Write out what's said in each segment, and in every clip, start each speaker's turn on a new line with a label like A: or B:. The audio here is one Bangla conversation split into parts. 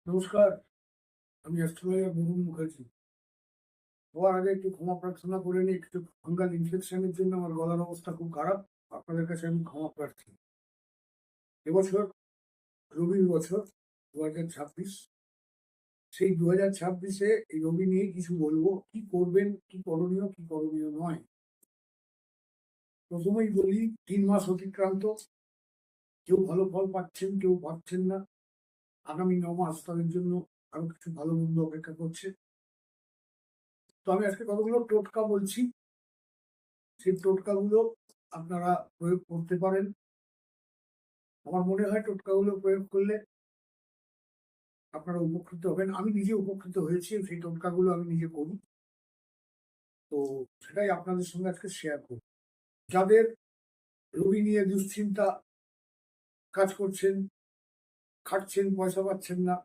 A: নমস্কার, আমি অ্যাস্ট্রোলজার বরুণ মুখার্জি। সবার আগে একটু ক্ষমা প্রার্থনা করে নিই, একটু ফাঙ্গাল ইনফেকশনের জন্য আমার গলার অবস্থা খুব খারাপ। আপনাদের কাছে আমি ক্ষমা প্রার্থী। এবছর রবির বছর 2026। সেই 2026-এ এই রবি নিয়ে কিছু বলবো, কি করবেন, কি করণীয়, কি করণীয় নয়। প্রথমেই বলি, 3 মাস অতিক্রান্ত, কেউ ভালো ফল পাচ্ছেন, কেউ পাচ্ছেন না। আগামী 9 মাস তাদের জন্য আরো কিছু ভালো মন্দ অপেক্ষা করছে। তো আমি আজকে কতগুলো টোটকা বলছি, সেই টোটকাগুলো আপনারা প্রয়োগ করতে পারেন। আমার মনে হয় টোটকাগুলো প্রয়োগ করলে আপনারা উপকৃত হবেন। আমি নিজে উপকৃত হয়েছি, সেই টোটকাগুলো আমি নিজে করি। তো সেটাই আপনাদের সঙ্গে আজকে শেয়ার করব। যাদের রোগী নিয়ে দুশ্চিন্তা কাজ করছেন, খাটছেন, পয়সা পাচ্ছেন না,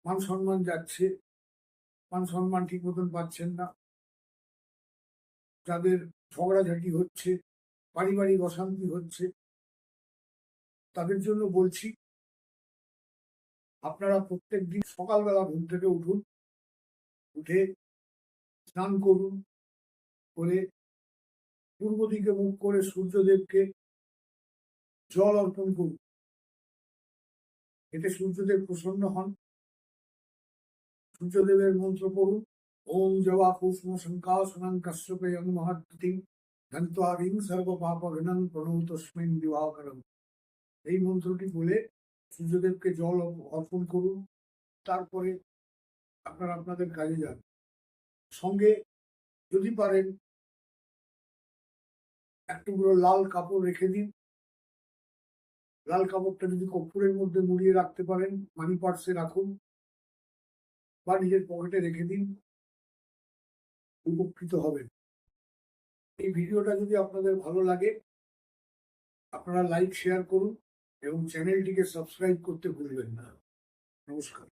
A: মান সম্মান যাচ্ছে, মান সম্মান ঠিক মতন পাচ্ছেন না, যাদের ঝগড়াঝাটি হচ্ছে, পারিবারিক অশান্তি হচ্ছে, তাদের জন্য বলছি, আপনারা প্রত্যেকদিন সকালবেলা ঘুম থেকে উঠুন, উঠে স্নান করুন, করে পূর্ব দিকে মুখ করে সূর্যদেবকে জল অর্পণ করুন। এতে সূর্যদেব প্রসন্ন হন। সূর্যদেবের মন্ত্র পড়ুন, ওম জবা কুষ্ম শঙ্কাসনং কশ্যপেয়ং মহত্তিং ধন্ত্বারিং সর্ব পাপঘ্নং প্রণতস্মিন দিবাকরং। এই মন্ত্রটি বলে সূর্যদেবকে জল অর্পণ করুন। তারপরে আপনারা আপনাদের কাজে যান। সঙ্গে যদি পারেন এক টুকরো লাল কাপড় রেখে দিন। লাল কাপড়টা যদি কর্পূরের মধ্যে মুড়িয়ে রাখতে পারেন, মানি পার্সে রাখুন বা নিজের পকেটে রেখে দিন, উপকৃত হবেন। এই ভিডিওটা যদি আপনাদের ভালো লাগে, আপনারা লাইক শেয়ার করুন এবং চ্যানেলটিকে সাবস্ক্রাইব করতে ভুলবেন না। নমস্কার।